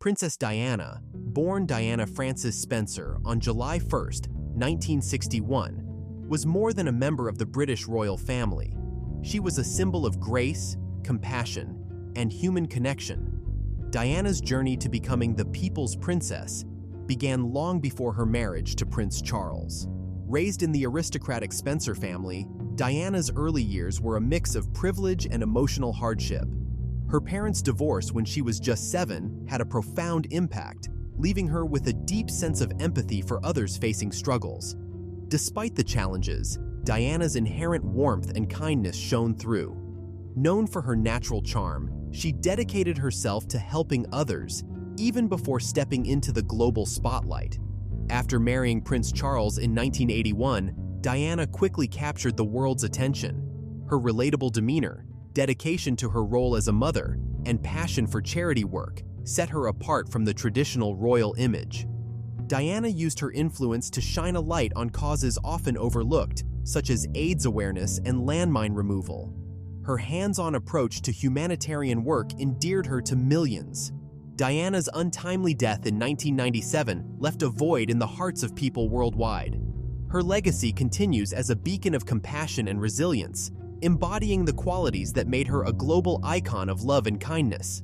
Princess Diana, born Diana Frances Spencer on July 1, 1961, was more than a member of the British royal family. She was a symbol of grace, compassion, and human connection. Diana's journey to becoming the people's princess began long before her marriage to Prince Charles. Raised in the aristocratic Spencer family, Diana's early years were a mix of privilege and emotional hardship. Her parents' divorce when she was just 7 had a profound impact, leaving her with a deep sense of empathy for others facing struggles. Despite the challenges, Diana's inherent warmth and kindness shone through. Known for her natural charm, she dedicated herself to helping others, even before stepping into the global spotlight. After marrying Prince Charles in 1981, Diana quickly captured the world's attention. Her relatable demeanor, dedication to her role as a mother, and passion for charity work set her apart from the traditional royal image. Diana used her influence to shine a light on causes often overlooked, such as AIDS awareness and landmine removal. Her hands-on approach to humanitarian work endeared her to millions. Diana's untimely death in 1997 left a void in the hearts of people worldwide. Her legacy continues as a beacon of compassion and resilience, embodying the qualities that made her a global icon of love and kindness.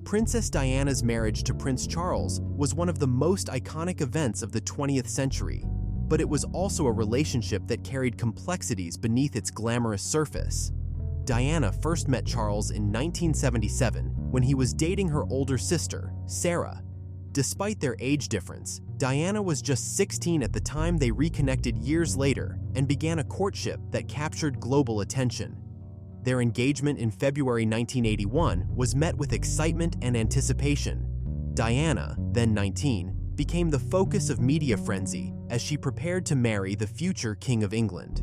Princess Diana's marriage to Prince Charles was one of the most iconic events of the 20th century, but it was also a relationship that carried complexities beneath its glamorous surface. Diana first met Charles in 1977 when he was dating her older sister, Sarah. Despite their age difference, Diana was just 16 at the time they reconnected years later and began a courtship that captured global attention. Their engagement in February 1981 was met with excitement and anticipation. Diana, then 19, became the focus of media frenzy as she prepared to marry the future King of England.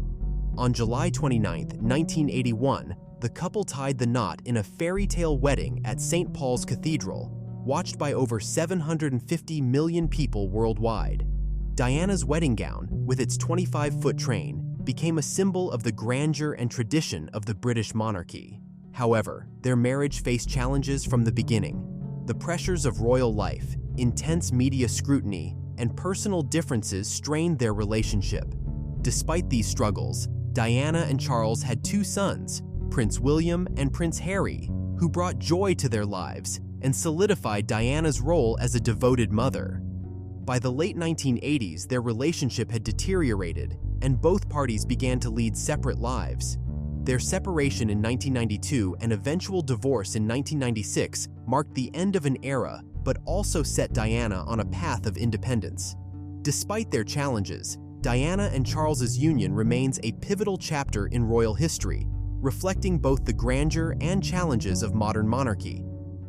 On July 29, 1981, the couple tied the knot in a fairy tale wedding at St. Paul's Cathedral, watched by over 750 million people worldwide. Diana's wedding gown, with its 25-foot train, became a symbol of the grandeur and tradition of the British monarchy. However, their marriage faced challenges from the beginning. The pressures of royal life, intense media scrutiny, and personal differences strained their relationship. Despite these struggles, Diana and Charles had 2 sons, Prince William and Prince Harry, who brought joy to their lives and solidified Diana's role as a devoted mother. By the late 1980s, their relationship had deteriorated, and both parties began to lead separate lives. Their separation in 1992 and eventual divorce in 1996 marked the end of an era, but also set Diana on a path of independence. Despite their challenges, Diana and Charles's union remains a pivotal chapter in royal history, reflecting both the grandeur and challenges of modern monarchy.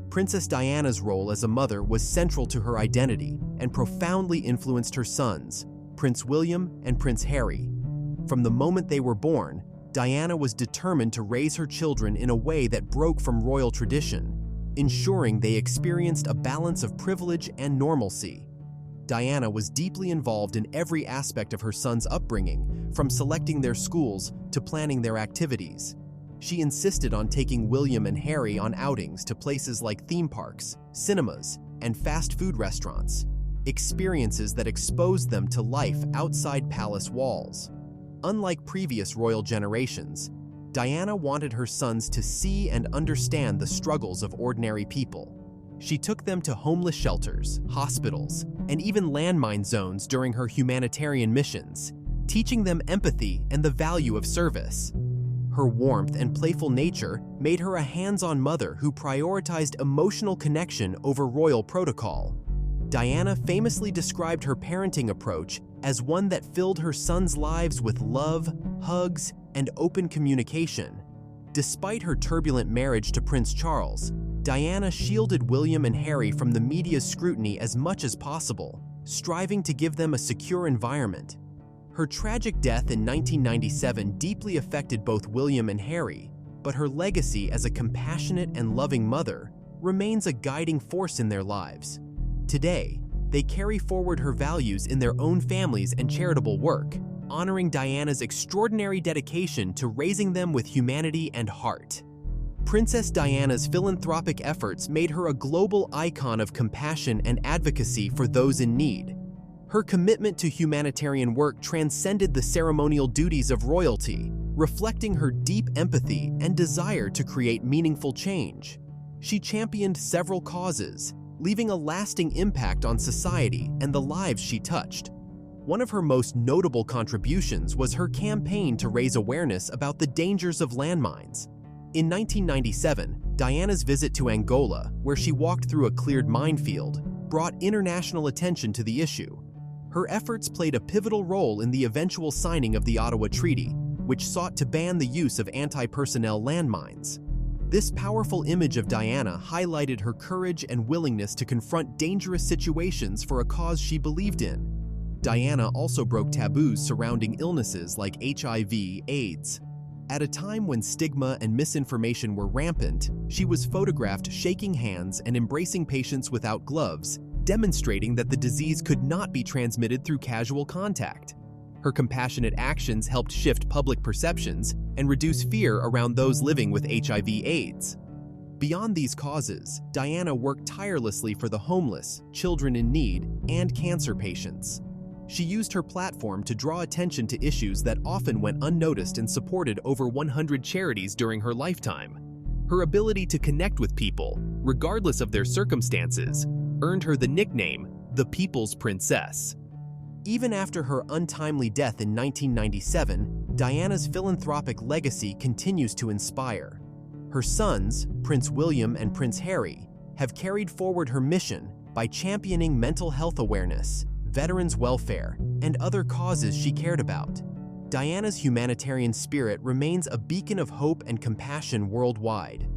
Princess Diana's role as a mother was central to her identity and profoundly influenced her sons, Prince William and Prince Harry. From the moment they were born, Diana was determined to raise her children in a way that broke from royal tradition, ensuring they experienced a balance of privilege and normalcy. Diana was deeply involved in every aspect of her sons' upbringing, from selecting their schools to planning their activities. She insisted on taking William and Harry on outings to places like theme parks, cinemas, and fast food restaurants, experiences that exposed them to life outside palace walls. Unlike previous royal generations, Diana wanted her sons to see and understand the struggles of ordinary people. She took them to homeless shelters, hospitals, and even landmine zones during her humanitarian missions, teaching them empathy and the value of service. Her warmth and playful nature made her a hands-on mother who prioritized emotional connection over royal protocol. Diana famously described her parenting approach as one that filled her sons' lives with love, hugs, and open communication. Despite her turbulent marriage to Prince Charles, Diana shielded William and Harry from the media's scrutiny as much as possible, striving to give them a secure environment. Her tragic death in 1997 deeply affected both William and Harry, but her legacy as a compassionate and loving mother remains a guiding force in their lives. Today, they carry forward her values in their own families and charitable work, honoring Diana's extraordinary dedication to raising them with humanity and heart. Princess Diana's philanthropic efforts made her a global icon of compassion and advocacy for those in need. Her commitment to humanitarian work transcended the ceremonial duties of royalty, reflecting her deep empathy and desire to create meaningful change. She championed several causes, leaving a lasting impact on society and the lives she touched. One of her most notable contributions was her campaign to raise awareness about the dangers of landmines. In 1997, Diana's visit to Angola, where she walked through a cleared minefield, brought international attention to the issue. Her efforts played a pivotal role in the eventual signing of the Ottawa Treaty, which sought to ban the use of anti-personnel landmines. This powerful image of Diana highlighted her courage and willingness to confront dangerous situations for a cause she believed in. Diana also broke taboos surrounding illnesses like HIV/AIDS. At a time when stigma and misinformation were rampant, she was photographed shaking hands and embracing patients without gloves, demonstrating that the disease could not be transmitted through casual contact. Her compassionate actions helped shift public perceptions and reduce fear around those living with HIV/AIDS. Beyond these causes, Diana worked tirelessly for the homeless, children in need, and cancer patients. She used her platform to draw attention to issues that often went unnoticed and supported over 100 charities during her lifetime. Her ability to connect with people, regardless of their circumstances, earned her the nickname, the People's Princess. Even after her untimely death in 1997, Diana's philanthropic legacy continues to inspire. Her sons, Prince William and Prince Harry, have carried forward her mission by championing mental health awareness, veterans' welfare, and other causes she cared about. Diana's humanitarian spirit remains a beacon of hope and compassion worldwide.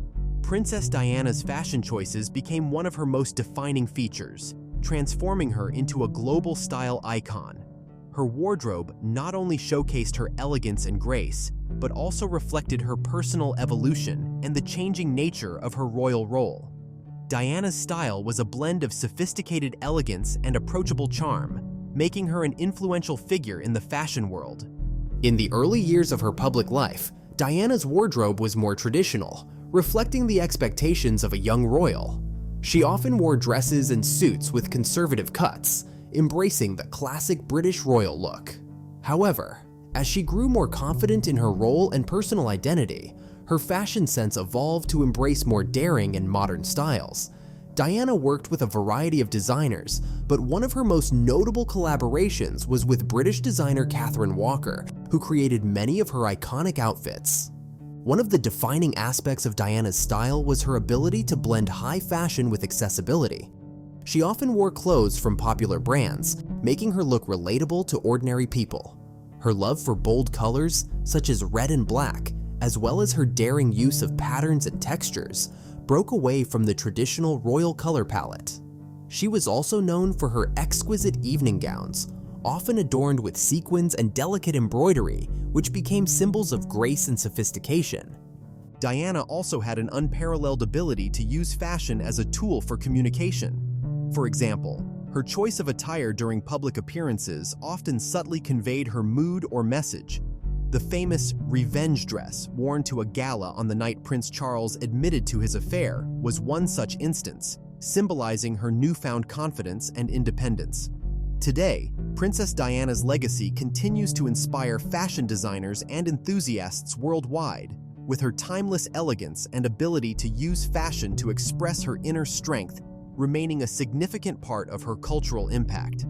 Princess Diana's fashion choices became one of her most defining features, transforming her into a global style icon. Her wardrobe not only showcased her elegance and grace, but also reflected her personal evolution and the changing nature of her royal role. Diana's style was a blend of sophisticated elegance and approachable charm, making her an influential figure in the fashion world. In the early years of her public life, Diana's wardrobe was more traditional, reflecting the expectations of a young royal. She often wore dresses and suits with conservative cuts, embracing the classic British royal look. However, as she grew more confident in her role and personal identity, her fashion sense evolved to embrace more daring and modern styles. Diana worked with a variety of designers, but one of her most notable collaborations was with British designer Catherine Walker, who created many of her iconic outfits. One of the defining aspects of Diana's style was her ability to blend high fashion with accessibility. She often wore clothes from popular brands, making her look relatable to ordinary people. Her love for bold colors, such as red and black, as well as her daring use of patterns and textures, broke away from the traditional royal color palette. She was also known for her exquisite evening gowns, often adorned with sequins and delicate embroidery, which became symbols of grace and sophistication. Diana also had an unparalleled ability to use fashion as a tool for communication. For example, her choice of attire during public appearances often subtly conveyed her mood or message. The famous revenge dress worn to a gala on the night Prince Charles admitted to his affair was one such instance, symbolizing her newfound confidence and independence. Today, Princess Diana's legacy continues to inspire fashion designers and enthusiasts worldwide, with her timeless elegance and ability to use fashion to express her inner strength remaining a significant part of her cultural impact.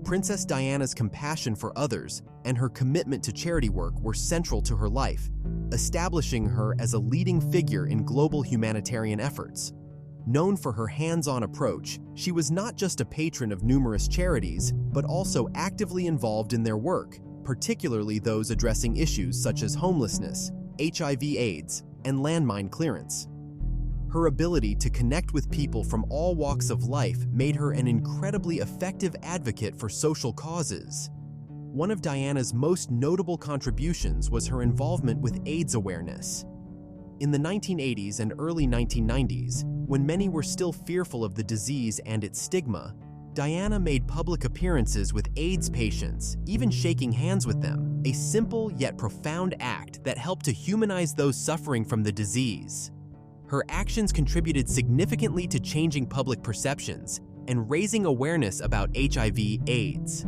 Princess Diana's compassion for others and her commitment to charity work were central to her life, establishing her as a leading figure in global humanitarian efforts. Known for her hands-on approach, she was not just a patron of numerous charities, but also actively involved in their work, particularly those addressing issues such as homelessness, HIV/AIDS, and landmine clearance. Her ability to connect with people from all walks of life made her an incredibly effective advocate for social causes. One of Diana's most notable contributions was her involvement with AIDS awareness. In the 1980s and early 1990s, when many were still fearful of the disease and its stigma, Diana made public appearances with AIDS patients, even shaking hands with them, a simple yet profound act that helped to humanize those suffering from the disease. Her actions contributed significantly to changing public perceptions and raising awareness about HIV/AIDS.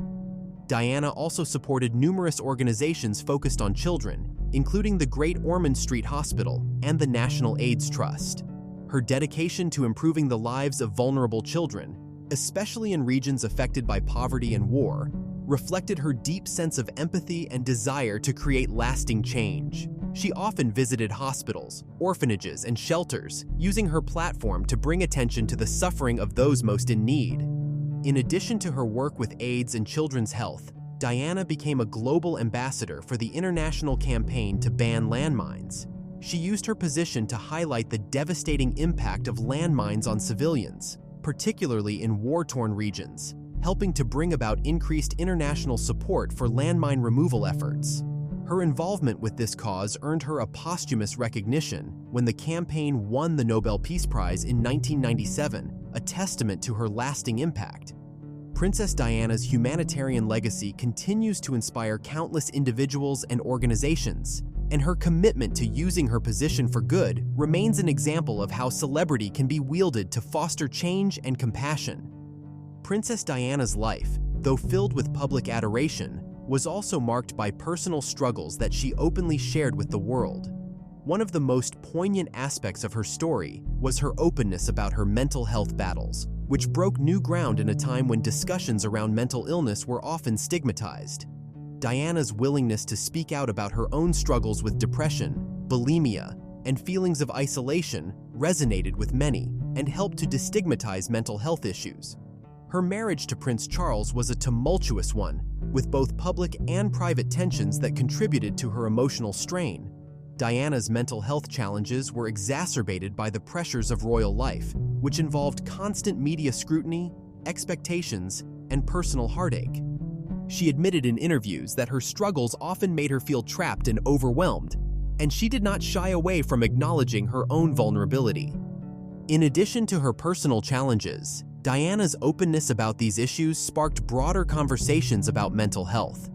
Diana also supported numerous organizations focused on children, including the Great Ormond Street Hospital and the National AIDS Trust. Her dedication to improving the lives of vulnerable children, especially in regions affected by poverty and war, reflected her deep sense of empathy and desire to create lasting change. She often visited hospitals, orphanages, and shelters, using her platform to bring attention to the suffering of those most in need. In addition to her work with AIDS and children's health, Diana became a global ambassador for the international campaign to ban landmines. She used her position to highlight the devastating impact of landmines on civilians, particularly in war-torn regions, helping to bring about increased international support for landmine removal efforts. Her involvement with this cause earned her a posthumous recognition when the campaign won the Nobel Peace Prize in 1997, a testament to her lasting impact. Princess Diana's humanitarian legacy continues to inspire countless individuals and organizations, and her commitment to using her position for good remains an example of how celebrity can be wielded to foster change and compassion. Princess Diana's life, though filled with public adoration, was also marked by personal struggles that she openly shared with the world. One of the most poignant aspects of her story was her openness about her mental health battles, which broke new ground in a time when discussions around mental illness were often stigmatized. Diana's willingness to speak out about her own struggles with depression, bulimia, and feelings of isolation resonated with many and helped to destigmatize mental health issues. Her marriage to Prince Charles was a tumultuous one, with both public and private tensions that contributed to her emotional strain. Diana's mental health challenges were exacerbated by the pressures of royal life, which involved constant media scrutiny, expectations, and personal heartache. She admitted in interviews that her struggles often made her feel trapped and overwhelmed, and she did not shy away from acknowledging her own vulnerability. In addition to her personal challenges, Diana's openness about these issues sparked broader conversations about mental health.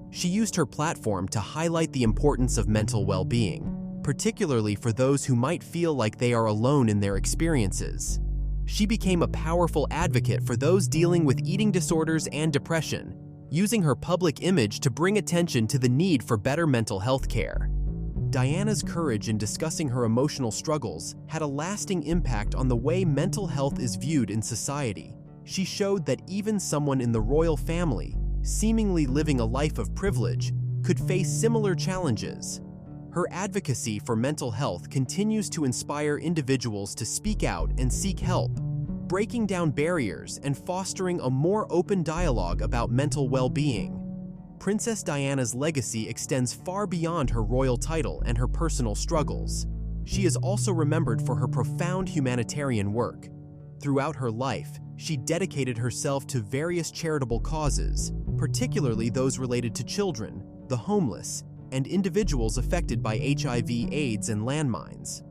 She used her platform to highlight the importance of mental well-being, particularly for those who might feel like they are alone in their experiences. She became a powerful advocate for those dealing with eating disorders and depression, using her public image to bring attention to the need for better mental health care. Diana's courage in discussing her emotional struggles had a lasting impact on the way mental health is viewed in society. She showed that even someone in the royal family, seemingly living a life of privilege, could face similar challenges. Her advocacy for mental health continues to inspire individuals to speak out and seek help, breaking down barriers and fostering a more open dialogue about mental well-being. Princess Diana's legacy extends far beyond her royal title and her personal struggles. She is also remembered for her profound humanitarian work. Throughout her life, she dedicated herself to various charitable causes, particularly those related to children, the homeless, and individuals affected by HIV/AIDS and landmines.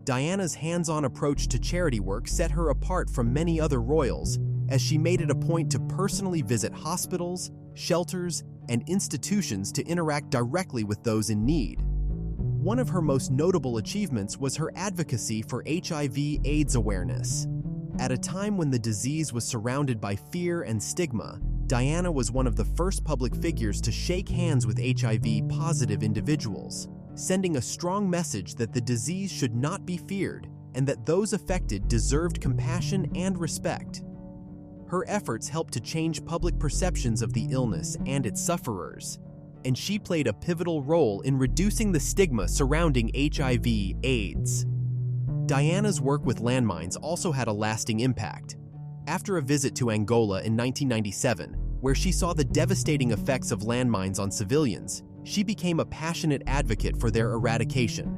Diana's hands-on approach to charity work set her apart from many other royals, as she made it a point to personally visit hospitals, shelters, and institutions to interact directly with those in need. One of her most notable achievements was her advocacy for HIV/AIDS awareness. At a time when the disease was surrounded by fear and stigma, Diana was one of the first public figures to shake hands with HIV-positive individuals, sending a strong message that the disease should not be feared and that those affected deserved compassion and respect. Her efforts helped to change public perceptions of the illness and its sufferers, and she played a pivotal role in reducing the stigma surrounding HIV/AIDS. Diana's work with landmines also had a lasting impact. After a visit to Angola in 1997, where she saw the devastating effects of landmines on civilians, she became a passionate advocate for their eradication.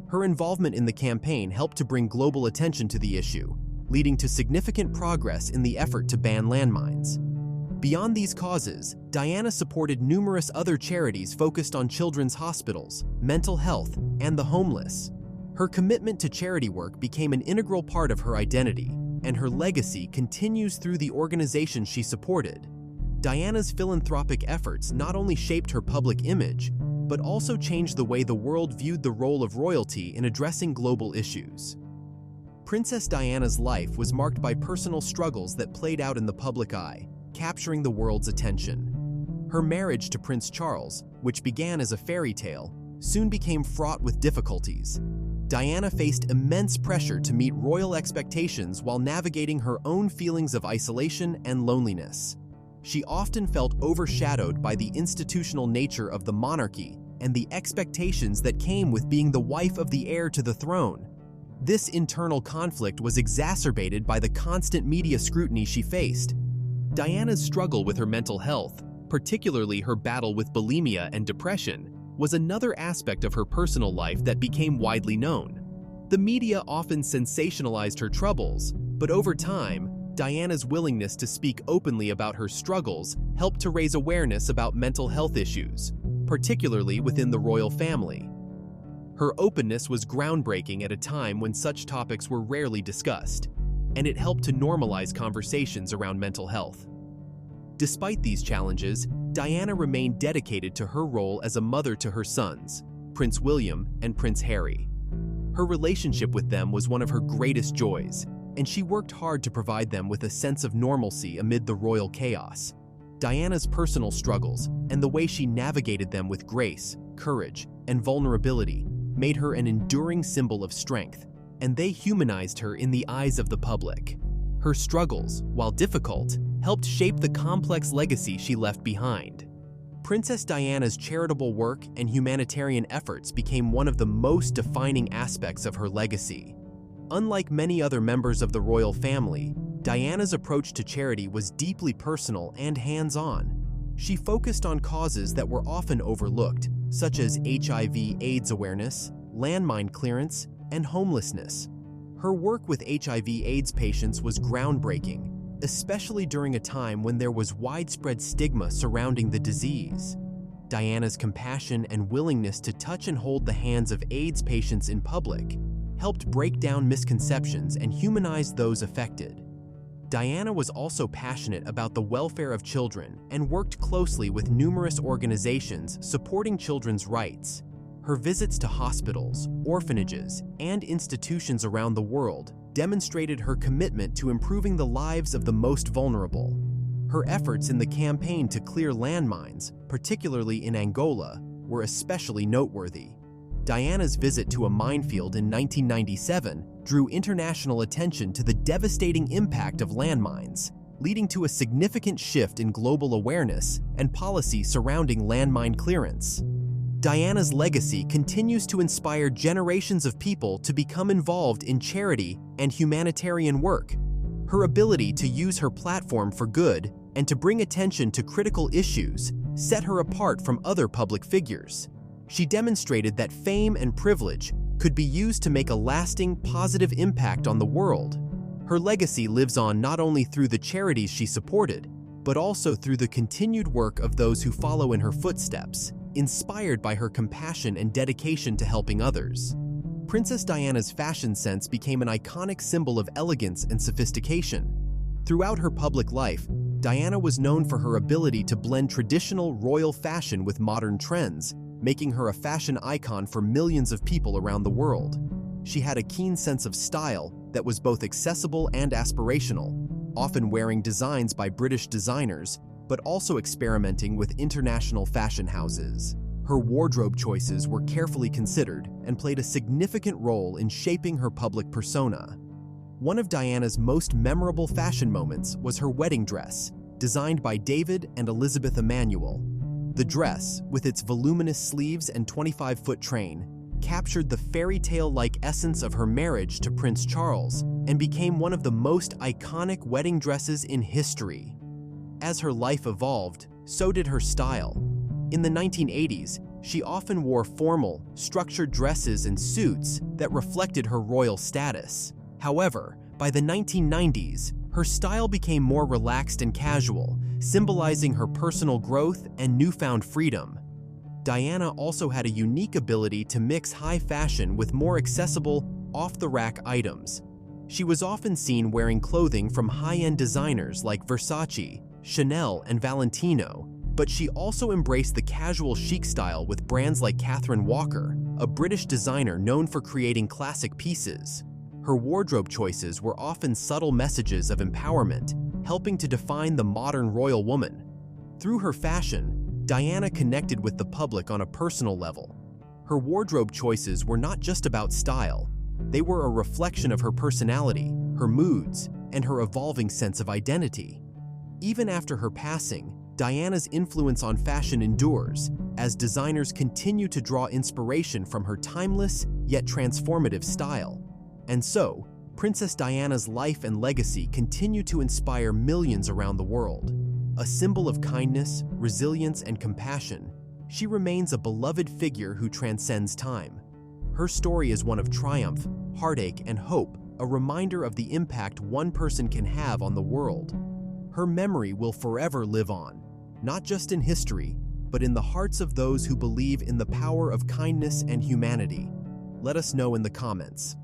Her involvement in the campaign helped to bring global attention to the issue, leading to significant progress in the effort to ban landmines. Beyond these causes, Diana supported numerous other charities focused on children's hospitals, mental health, and the homeless. Her commitment to charity work became an integral part of her identity, and her legacy continues through the organizations she supported. Diana's philanthropic efforts not only shaped her public image, but also changed the way the world viewed the role of royalty in addressing global issues. Princess Diana's life was marked by personal struggles that played out in the public eye, capturing the world's attention. Her marriage to Prince Charles, which began as a fairy tale, soon became fraught with difficulties. Diana faced immense pressure to meet royal expectations while navigating her own feelings of isolation and loneliness. She often felt overshadowed by the institutional nature of the monarchy and the expectations that came with being the wife of the heir to the throne. This internal conflict was exacerbated by the constant media scrutiny she faced. Diana's struggle with her mental health, particularly her battle with bulimia and depression, was another aspect of her personal life that became widely known. The media often sensationalized her troubles, but over time, Diana's willingness to speak openly about her struggles helped to raise awareness about mental health issues, particularly within the royal family. Her openness was groundbreaking at a time when such topics were rarely discussed, and it helped to normalize conversations around mental health. Despite these challenges, Diana remained dedicated to her role as a mother to her sons, Prince William and Prince Harry. Her relationship with them was one of her greatest joys, and she worked hard to provide them with a sense of normalcy amid the royal chaos. Diana's personal struggles and the way she navigated them with grace, courage, and vulnerability made her an enduring symbol of strength, and they humanized her in the eyes of the public. Her struggles, while difficult, helped shape the complex legacy she left behind. Princess Diana's charitable work and humanitarian efforts became one of the most defining aspects of her legacy. Unlike many other members of the royal family, Diana's approach to charity was deeply personal and hands-on. She focused on causes that were often overlooked, such as HIV/AIDS awareness, landmine clearance, and homelessness. Her work with HIV/AIDS patients was groundbreaking, especially during a time when there was widespread stigma surrounding the disease. Diana's compassion and willingness to touch and hold the hands of AIDS patients in public helped break down misconceptions and humanize those affected. Diana was also passionate about the welfare of children and worked closely with numerous organizations supporting children's rights. Her visits to hospitals, orphanages, and institutions around the world demonstrated her commitment to improving the lives of the most vulnerable. Her efforts in the campaign to clear landmines, particularly in Angola, were especially noteworthy. Diana's visit to a minefield in 1997 drew international attention to the devastating impact of landmines, leading to a significant shift in global awareness and policy surrounding landmine clearance. Diana's legacy continues to inspire generations of people to become involved in charity and humanitarian work. Her ability to use her platform for good and to bring attention to critical issues set her apart from other public figures. She demonstrated that fame and privilege could be used to make a lasting, positive impact on the world. Her legacy lives on not only through the charities she supported, but also through the continued work of those who follow in her footsteps, inspired by her compassion and dedication to helping others. Princess Diana's fashion sense became an iconic symbol of elegance and sophistication. Throughout her public life, Diana was known for her ability to blend traditional royal fashion with modern trends, making her a fashion icon for millions of people around the world. She had a keen sense of style that was both accessible and aspirational, often wearing designs by British designers, but also experimenting with international fashion houses. Her wardrobe choices were carefully considered and played a significant role in shaping her public persona. One of Diana's most memorable fashion moments was her wedding dress, designed by David and Elizabeth Emanuel. The dress, with its voluminous sleeves and 25-foot train, captured the fairy tale-like essence of her marriage to Prince Charles and became one of the most iconic wedding dresses in history. As her life evolved, so did her style. In the 1980s, she often wore formal, structured dresses and suits that reflected her royal status. However, by the 1990s, her style became more relaxed and casual, symbolizing her personal growth and newfound freedom. Diana also had a unique ability to mix high fashion with more accessible, off-the-rack items. She was often seen wearing clothing from high-end designers like Versace, Chanel, and Valentino, but she also embraced the casual chic style with brands like Catherine Walker, a British designer known for creating classic pieces. Her wardrobe choices were often subtle messages of empowerment, helping to define the modern royal woman. Through her fashion, Diana connected with the public on a personal level. Her wardrobe choices were not just about style, they were a reflection of her personality, her moods, and her evolving sense of identity. Even after her passing, Diana's influence on fashion endures, as designers continue to draw inspiration from her timeless yet transformative style. And so, Princess Diana's life and legacy continue to inspire millions around the world. A symbol of kindness, resilience, and compassion, she remains a beloved figure who transcends time. Her story is one of triumph, heartache, and hope, a reminder of the impact one person can have on the world. Her memory will forever live on, not just in history, but in the hearts of those who believe in the power of kindness and humanity. Let us know in the comments.